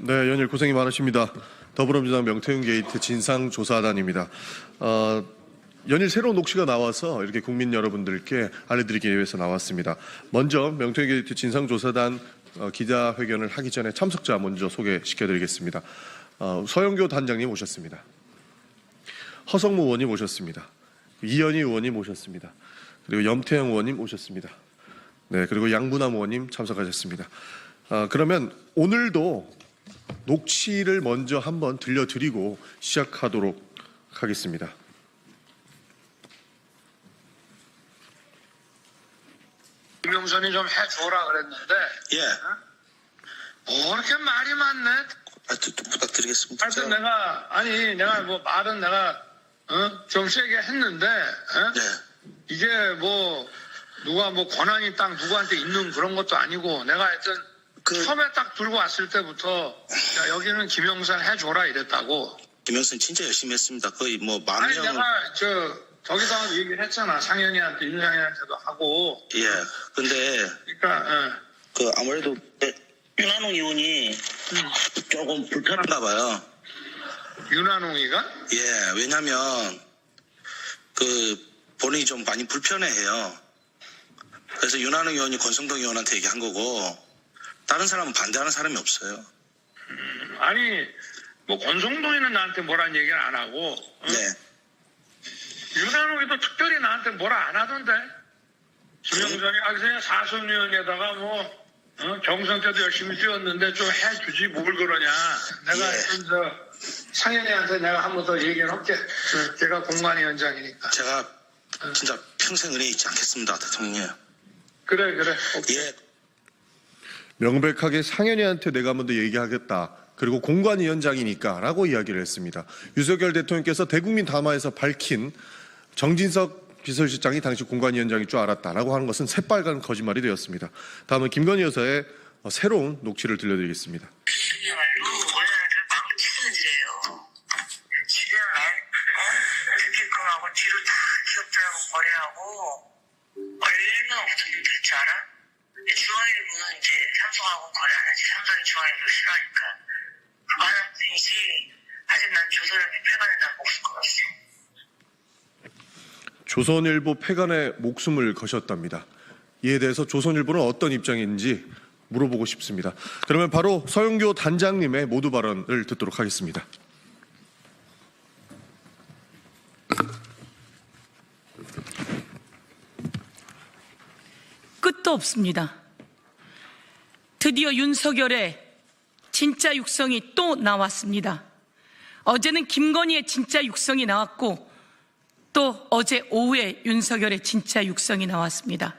네, 연일 고생이 많으십니다. 더불어민주당 명태균 게이트 진상조사단입니다. 연일 새로운 녹취가 나와서 이렇게 국민 여러분들께 알려드리기 위해서 나왔습니다. 먼저 명태균 게이트 진상조사단 기자회견을 하기 전에 참석자 먼저 소개시켜드리겠습니다. 서영교 단장님 오셨습니다. 허성무 의원님 오셨습니다. 이현희 의원님 오셨습니다. 그리고 염태영 의원님 오셨습니다. 네, 그리고 양분남 의원님 참석하셨습니다. 그러면 오늘도 녹취를 먼저 한번 들려드리고 시작하도록 하겠습니다. 김영선이 좀 해줘라 그랬는데 예. 뭐 이렇게 말이 많네. 부탁드리겠습니다. 하여튼 내가 뭐 말은 내가 좀 세게 했는데 네. 이게 뭐 누가 뭐 권한이 딱 누구한테 있는 그런 것도 아니고 내가 하여튼 처음에 딱 들고 왔을 때부터 야, 여기는 김영선 해줘라 이랬다고. 김영선 진짜 열심히 했습니다. 거의 뭐 만 아니 명은. 내가 저기다 얘기를 했잖아. 상현이한테 윤상현한테도 하고. 예. 근데 그러니까 아무래도 윤한홍 의원이 조금 불편한가 봐요. 윤한홍이가? 예. 왜냐면 본인이 좀 많이 불편해해요. 그래서 윤한홍 의원이 권성동 의원한테 얘기한 거고 다른 사람은 반대하는 사람이 없어요. 아니 뭐 권성동이는 나한테 뭐란 얘기는 안 하고 네. 윤한홍이도 특별히 나한테 뭐라 안 하던데. 김영선이 그냥 사선위원회에다가 뭐 경선 때도 열심히 뛰었는데 좀 해주지 뭘 그러냐. 내가 예. 상현이한테 내가 한 번 더 얘기를 할게. 제가 공관위원장이니까. 제가 진짜 평생 은혜 잊지 않겠습니다, 대통령님. 그래. 오케이. 예. 명백하게 상현이한테 내가 먼저 얘기하겠다. 그리고 공관위원장이니까 라고 이야기를 했습니다. 윤석열 대통령께서 대국민 담화에서 밝힌 정진석 비서실장이 당시 공관위원장일 줄 알았다라고 하는 것은 새빨간 거짓말이 되었습니다. 다음은 김건희 여사의 새로운 녹취를 들려드리겠습니다. 중앙일보는 이제 삼성하고 거래 안 하지. 삼성이 중앙일보 싫어하니까 그거 하나 뿐이지. 아직 난 조선일보 폐간에 난 목숨 걸었어. 조선일보 폐간에 목숨을 거셨답니다. 이에 대해서 조선일보는 어떤 입장인지 물어보고 싶습니다. 그러면 바로 서영교 단장님의 모두 발언을 듣도록 하겠습니다. 끝도 없습니다. 드디어 윤석열의 진짜 육성이 또 나왔습니다. 어제는 김건희의 진짜 육성이 나왔고 또 어제 오후에 윤석열의 진짜 육성이 나왔습니다.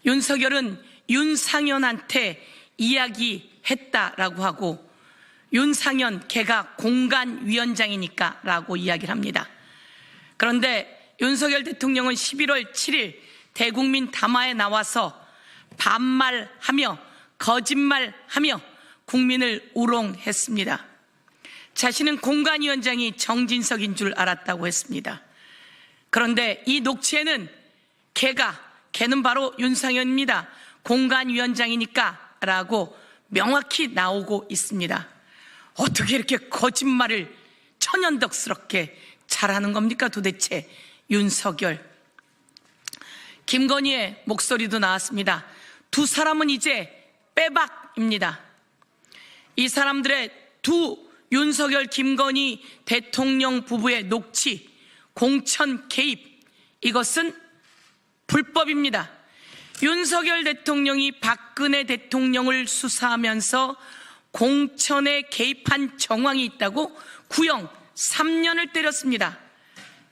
윤석열은 윤상현한테 이야기했다라고 하고 윤상현 걔가 공관위원장이니까 라고 이야기를 합니다. 그런데 윤석열 대통령은 11월 7일 대국민 담화에 나와서 반말하며 거짓말하며 국민을 우롱했습니다. 자신은 공관위원장이 정진석인 줄 알았다고 했습니다. 그런데 이 녹취에는 걔는 바로 윤상현입니다. 공관위원장이니까 라고 명확히 나오고 있습니다. 어떻게 이렇게 거짓말을 천연덕스럽게 잘하는 겁니까 도대체 윤석열. 김건희의 목소리도 나왔습니다. 두 사람은 이제 빼박입니다. 이 사람들의 두 윤석열, 김건희 대통령 부부의 녹취, 공천 개입, 이것은 불법입니다. 윤석열 대통령이 박근혜 대통령을 수사하면서 공천에 개입한 정황이 있다고 구형 3년을 때렸습니다.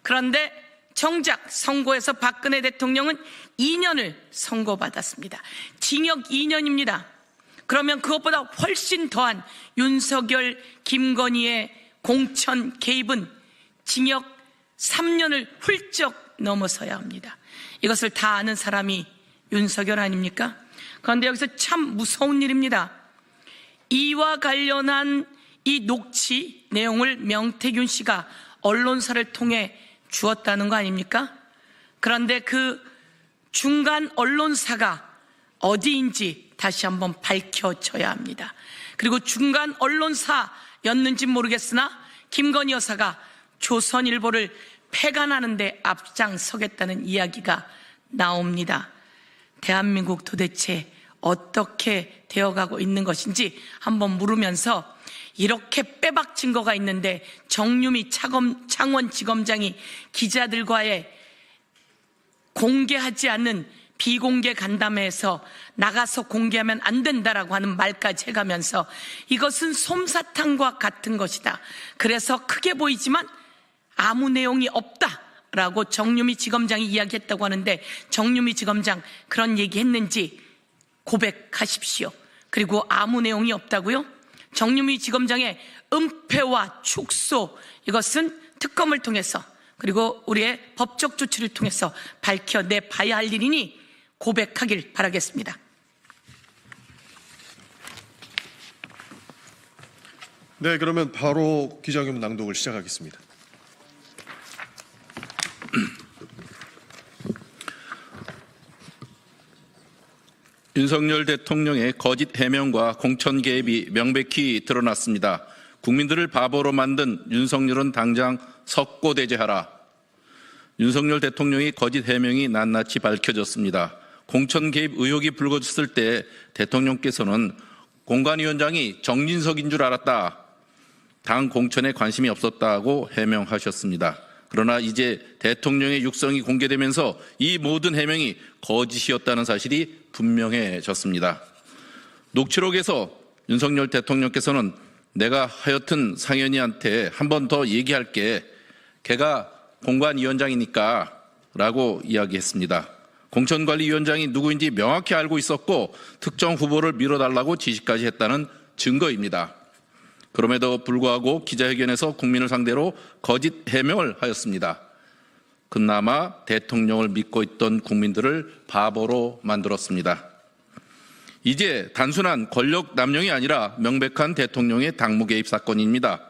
그런데 정작 선고에서 박근혜 대통령은 2년을 선고받았습니다. 징역 2년입니다. 그러면 그것보다 훨씬 더한 윤석열, 김건희의 공천 개입은 징역 3년을 훌쩍 넘어서야 합니다. 이것을 다 아는 사람이 윤석열 아닙니까? 그런데 여기서 참 무서운 일입니다. 이와 관련한 이 녹취 내용을 명태균 씨가 언론사를 통해 주었다는 거 아닙니까? 그런데 그 중간 언론사가 어디인지 다시 한번 밝혀져야 합니다. 그리고 중간 언론사였는지 모르겠으나 김건희 여사가 조선일보를 폐간하는 데 앞장서겠다는 이야기가 나옵니다. 대한민국 도대체 어떻게 되어가고 있는 것인지 한번 물으면서, 이렇게 빼박 증거가 있는데 정유미 창원지검장이 기자들과의 공개하지 않는 비공개 간담회에서 나가서 공개하면 안 된다라고 하는 말까지 해가면서 이것은 솜사탕과 같은 것이다, 그래서 크게 보이지만 아무 내용이 없다라고 정유미 지검장이 이야기했다고 하는데, 정유미 지검장 그런 얘기했는지 고백하십시오. 그리고 아무 내용이 없다고요? 정유미 지검장의 은폐와 축소, 이것은 특검을 통해서 그리고 우리의 법적 조치를 통해서 밝혀내봐야 할 일이니 고백하길 바라겠습니다. 네, 그러면 바로 기자회견 낭독을 시작하겠습니다. 윤석열 대통령의 거짓 해명과 공천 개입이 명백히 드러났습니다. 국민들을 바보로 만든 윤석열은 당장 석고대죄하라. 윤석열 대통령의 거짓 해명이 낱낱이 밝혀졌습니다. 공천 개입 의혹이 불거졌을 때 대통령께서는 공관위원장이 정진석인 줄 알았다, 당 공천에 관심이 없었다고 해명하셨습니다. 그러나 이제 대통령의 육성이 공개되면서 이 모든 해명이 거짓이었다는 사실이 분명해졌습니다. 녹취록에서 윤석열 대통령께서는 내가 하여튼 상현이한테 한 번 더 얘기할게, 걔가 공관위원장이니까 라고 이야기했습니다. 공천관리위원장이 누구인지 명확히 알고 있었고 특정 후보를 밀어달라고 지시까지 했다는 증거입니다. 그럼에도 불구하고 기자회견에서 국민을 상대로 거짓 해명을 하였습니다. 그나마 대통령을 믿고 있던 국민들을 바보로 만들었습니다. 이제 단순한 권력 남용이 아니라 명백한 대통령의 당무 개입 사건입니다.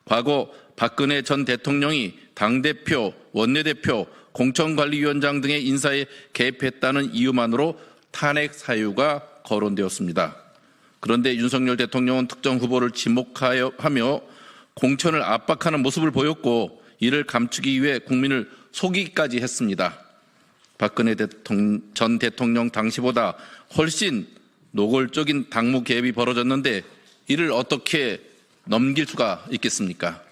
과거 박근혜 전 대통령이 당대표, 원내대표, 공천관리위원장 등의 인사에 개입했다는 이유만으로 탄핵 사유가 거론되었습니다. 그런데 윤석열 대통령은 특정 후보를 지목하며 공천을 압박하는 모습을 보였고 이를 감추기 위해 국민을 속이기까지 했습니다. 박근혜 전 대통령 당시보다 훨씬 노골적인 당무 개입이 벌어졌는데 이를 어떻게 넘길 수가 있겠습니까?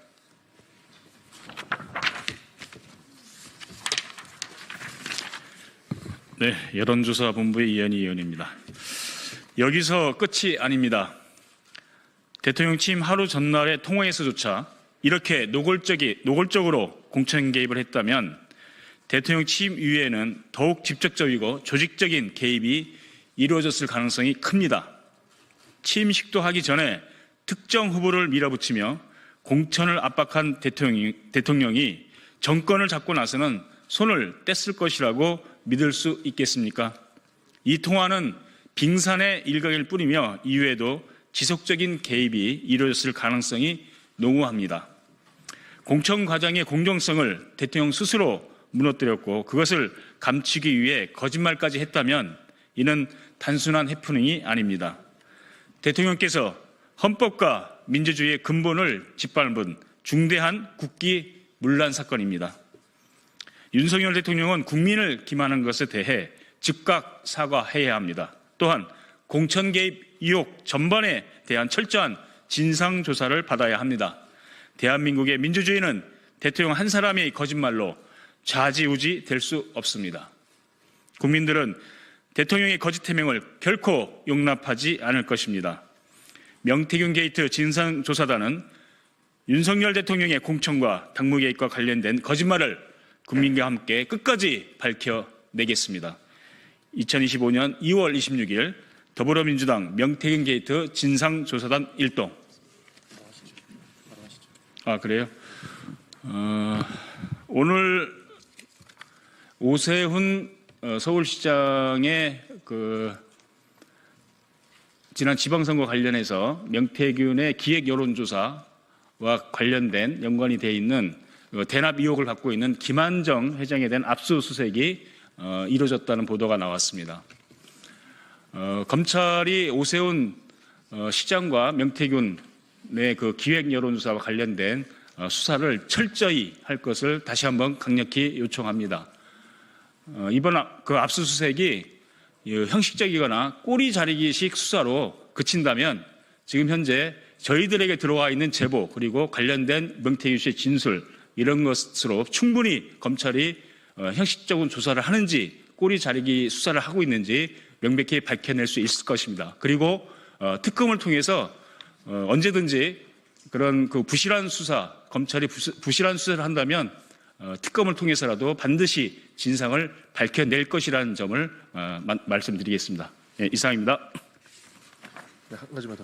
네, 여론조사본부의 이현희 의원입니다. 여기서 끝이 아닙니다. 대통령 취임 하루 전날의 통화에서조차 이렇게 노골적으로 공천 개입을 했다면 대통령 취임 이후에는 더욱 직접적이고 조직적인 개입이 이루어졌을 가능성이 큽니다. 취임식도 하기 전에 특정 후보를 밀어붙이며 공천을 압박한 대통령이 정권을 잡고 나서는 손을 뗐을 것이라고 믿을 수 있겠습니까? 이 통화는 빙산의 일각일 뿐이며 이후에도 지속적인 개입이 이루어졌을 가능성이 농후합니다. 공천 과정의 공정성을 대통령 스스로 무너뜨렸고 그것을 감추기 위해 거짓말까지 했다면 이는 단순한 해프닝이 아닙니다. 대통령께서 헌법과 민주주의의 근본을 짓밟은 중대한 국기 문란 사건입니다. 윤석열 대통령은 국민을 기만한 것에 대해 즉각 사과해야 합니다. 또한 공천 개입 의혹 전반에 대한 철저한 진상조사를 받아야 합니다. 대한민국의 민주주의는 대통령 한 사람의 거짓말로 좌지우지 될 수 없습니다. 국민들은 대통령의 거짓 해명을 결코 용납하지 않을 것입니다. 명태균 게이트 진상조사단은 윤석열 대통령의 공천과 당무 개입과 관련된 거짓말을 국민과 함께 끝까지 밝혀내겠습니다. 2025년 2월 26일 더불어민주당 명태균 게이트 진상조사단 1동. 그래요? 오늘 오세훈 서울시장의 지난 지방선거 관련해서 명태균의 기획 여론조사와 관련된 연관이 되어 있는 대납 의혹을 받고 있는 김한정 회장에 대한 압수수색이 이루어졌다는 보도가 나왔습니다. 검찰이 오세훈 시장과 명태균의 그 기획 여론조사와 관련된 수사를 철저히 할 것을 다시 한번 강력히 요청합니다. 이번 그 압수수색이 형식적이거나 꼬리 자르기식 수사로 그친다면 지금 현재 저희들에게 들어와 있는 제보 그리고 관련된 명태균 씨의 진술 이런 것으로 충분히 검찰이 형식적인 조사를 하는지 꼬리 자르기 수사를 하고 있는지 명백히 밝혀낼 수 있을 것입니다. 그리고 특검을 통해서 언제든지 그런 그 부실한 수사, 검찰이 부실한 수사를 한다면 특검을 통해서라도 반드시 진상을 밝혀낼 것이라는 점을 말씀드리겠습니다. 예, 이상입니다. 네, 한 가지만 더.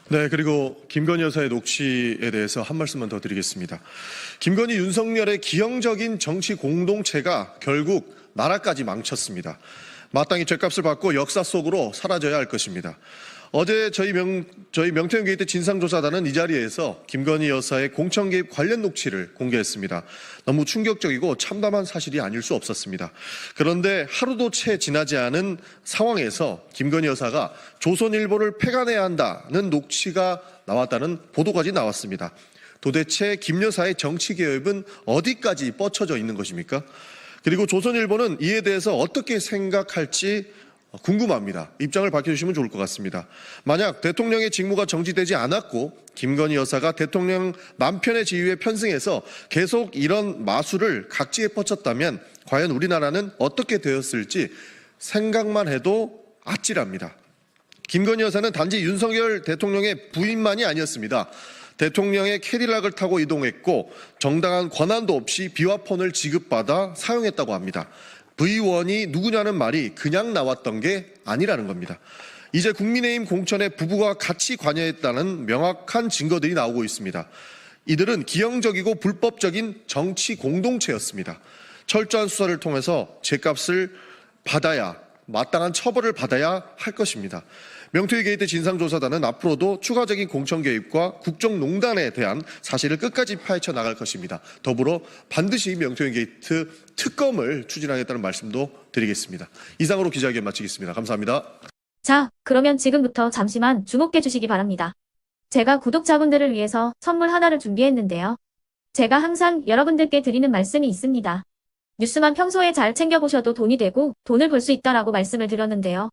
네, 그리고 김건희 여사의 녹취에 대해서 한 말씀만 더 드리겠습니다. 김건희 윤석열의 기형적인 정치 공동체가 결국 나라까지 망쳤습니다. 마땅히 죗값을 받고 역사 속으로 사라져야 할 것입니다. 어제 저희 명태균 게이트 진상조사단은 이 자리에서 김건희 여사의 공천 개입 관련 녹취를 공개했습니다. 너무 충격적이고 참담한 사실이 아닐 수 없었습니다. 그런데 하루도 채 지나지 않은 상황에서 김건희 여사가 조선일보를 폐간해야 한다는 녹취가 나왔다는 보도까지 나왔습니다. 도대체 김 여사의 정치 개입은 어디까지 뻗쳐져 있는 것입니까? 그리고 조선일보는 이에 대해서 어떻게 생각할지 궁금합니다. 입장을 밝혀주시면 좋을 것 같습니다. 만약 대통령의 직무가 정지되지 않았고 김건희 여사가 대통령 남편의 지위에 편승해서 계속 이런 마술을 각지에 뻗쳤다면 과연 우리나라는 어떻게 되었을지 생각만 해도 아찔합니다. 김건희 여사는 단지 윤석열 대통령의 부인만이 아니었습니다. 대통령의 캐딜락을 타고 이동했고 정당한 권한도 없이 비화폰을 지급받아 사용했다고 합니다. V1이 누구냐는 말이 그냥 나왔던 게 아니라는 겁니다. 이제 국민의힘 공천에 부부가 같이 관여했다는 명확한 증거들이 나오고 있습니다. 이들은 기형적이고 불법적인 정치 공동체였습니다. 철저한 수사를 통해서 죗값을 받아야 마땅한 처벌을 받아야 할 것입니다. 명태균 게이트 진상조사단은 앞으로도 추가적인 공천 개입과 국정농단에 대한 사실을 끝까지 파헤쳐 나갈 것입니다. 더불어 반드시 명태균 게이트 특검을 추진하겠다는 말씀도 드리겠습니다. 이상으로 기자회견 마치겠습니다. 감사합니다. 자, 그러면 지금부터 잠시만 주목해 주시기 바랍니다. 제가 구독자분들을 위해서 선물 하나를 준비했는데요. 제가 항상 여러분들께 드리는 말씀이 있습니다. 뉴스만 평소에 잘 챙겨보셔도 돈이 되고 돈을 벌 수 있다라고 말씀을 드렸는데요.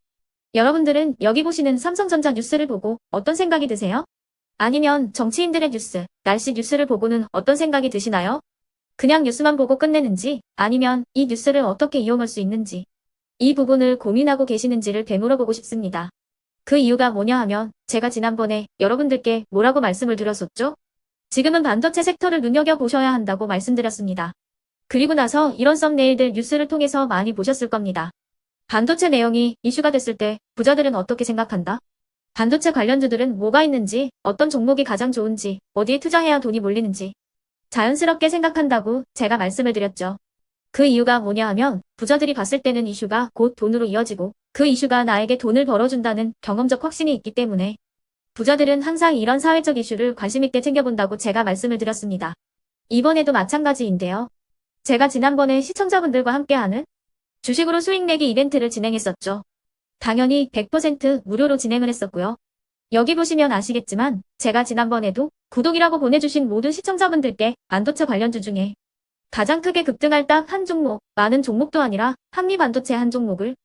여러분들은 여기 보시는 삼성전자 뉴스를 보고 어떤 생각이 드세요? 아니면 정치인들의 뉴스, 날씨 뉴스를 보고는 어떤 생각이 드시나요? 그냥 뉴스만 보고 끝내는지 아니면 이 뉴스를 어떻게 이용할 수 있는지 이 부분을 고민하고 계시는지를 되물어보고 싶습니다. 그 이유가 뭐냐 하면 제가 지난번에 여러분들께 뭐라고 말씀을 드렸었죠? 지금은 반도체 섹터를 눈여겨보셔야 한다고 말씀드렸습니다. 그리고 나서 이런 썸네일들 뉴스를 통해서 많이 보셨을 겁니다. 반도체 내용이 이슈가 됐을 때 부자들은 어떻게 생각한다? 반도체 관련주들은 뭐가 있는지, 어떤 종목이 가장 좋은지, 어디에 투자해야 돈이 몰리는지 자연스럽게 생각한다고 제가 말씀을 드렸죠. 그 이유가 뭐냐 하면 부자들이 봤을 때는 이슈가 곧 돈으로 이어지고 그 이슈가 나에게 돈을 벌어준다는 경험적 확신이 있기 때문에 부자들은 항상 이런 사회적 이슈를 관심 있게 챙겨본다고 제가 말씀을 드렸습니다. 이번에도 마찬가지인데요. 제가 지난번에 시청자분들과 함께하는 주식으로 수익 내기 이벤트를 진행했었죠. 당연히 100% 무료로 진행을 했었고요. 여기 보시면 아시겠지만 제가 지난번에도 구독이라고 보내주신 모든 시청자분들께 반도체 관련주 중에 가장 크게 급등할 딱 한 종목, 많은 종목도 아니라 한미반도체 한 종목을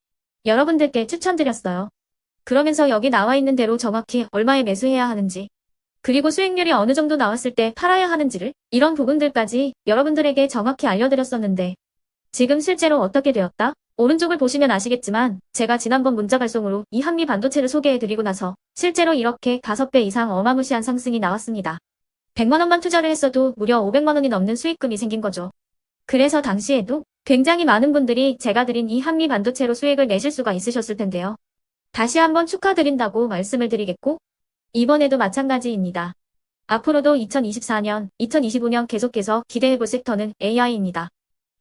여러분들께 추천드렸어요. 그러면서 여기 나와 있는 대로 정확히 얼마에 매수해야 하는지 그리고 수익률이 어느 정도 나왔을 때 팔아야 하는지를 이런 부분들까지 여러분들에게 정확히 알려드렸었는데 지금 실제로 어떻게 되었다? 오른쪽을 보시면 아시겠지만 제가 지난번 문자 발송으로 이 한미 반도체를 소개해드리고 나서 실제로 이렇게 5배 이상 어마무시한 상승이 나왔습니다. 100만 원만 투자를 했어도 무려 500만 원이 넘는 수익금이 생긴 거죠. 그래서 당시에도 굉장히 많은 분들이 제가 드린 이 한미 반도체로 수익을 내실 수가 있으셨을 텐데요. 다시 한번 축하드린다고 말씀을 드리겠고 이번에도 마찬가지입니다. 앞으로도 2024년, 2025년 계속해서 기대해볼 섹터는 AI입니다.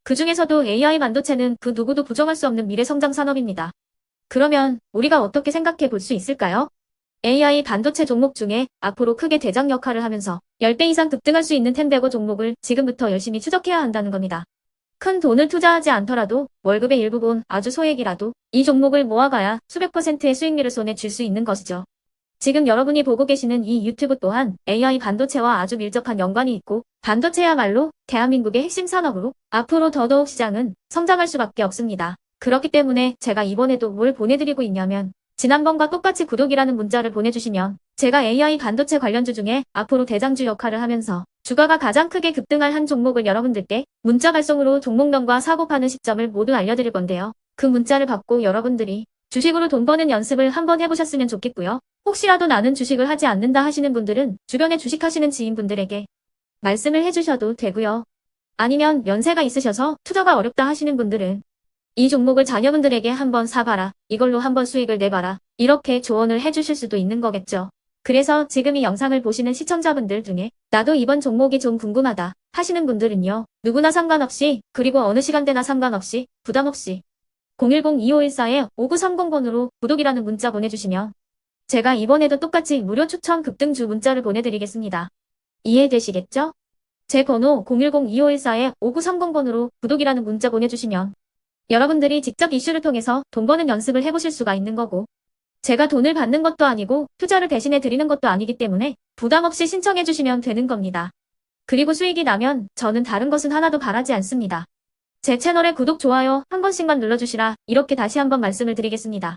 그 중에서도 AI 반도체는 그 누구도 부정할 수 없는 미래 성장 산업입니다. 그러면 우리가 어떻게 생각해 볼 수 있을까요? AI 반도체 종목 중에 앞으로 크게 대장 역할을 하면서 10배 이상 급등할 수 있는 텐베고 종목을 지금부터 열심히 추적해야 한다는 겁니다. 큰 돈을 투자하지 않더라도 월급의 일부분 아주 소액이라도 이 종목을 모아가야 수백 %의 수익률을 손에 쥘 수 있는 것이죠. 지금 여러분이 보고 계시는 이 유튜브 또한 AI 반도체와 아주 밀접한 연관이 있고 반도체야말로 대한민국의 핵심 산업으로 앞으로 더더욱 시장은 성장할 수밖에 없습니다. 그렇기 때문에 제가 이번에도 뭘 보내드리고 있냐면 지난번과 똑같이 구독이라는 문자를 보내주시면 제가 AI 반도체 관련주 중에 앞으로 대장주 역할을 하면서 주가가 가장 크게 급등할 한 종목을 여러분들께 문자 발송으로 종목명과 사고 파는 시점을 모두 알려드릴 건데요. 그 문자를 받고 여러분들이 주식으로 돈 버는 연습을 한번 해보셨으면 좋겠고요. 혹시라도 나는 주식을 하지 않는다 하시는 분들은 주변에 주식하시는 지인분들에게 말씀을 해주셔도 되고요. 아니면 연세가 있으셔서 투자가 어렵다 하시는 분들은 이 종목을 자녀분들에게 한번 사봐라. 이걸로 한번 수익을 내봐라. 이렇게 조언을 해주실 수도 있는 거겠죠. 그래서 지금 이 영상을 보시는 시청자분들 중에 나도 이번 종목이 좀 궁금하다 하시는 분들은요. 누구나 상관없이 그리고 어느 시간대나 상관없이 부담없이 010-2514-5930번으로 구독이라는 문자 보내주시면 제가 이번에도 똑같이 무료 추천 급등주 문자를 보내드리겠습니다. 이해되시겠죠? 제 번호 010-2514-5930번으로 구독이라는 문자 보내주시면 여러분들이 직접 이슈를 통해서 돈 버는 연습을 해보실 수가 있는 거고 제가 돈을 받는 것도 아니고 투자를 대신해 드리는 것도 아니기 때문에 부담 없이 신청해 주시면 되는 겁니다. 그리고 수익이 나면 저는 다른 것은 하나도 바라지 않습니다. 제 채널에 구독, 좋아요 한 번씩만 눌러주시라 이렇게 다시 한번 말씀을 드리겠습니다.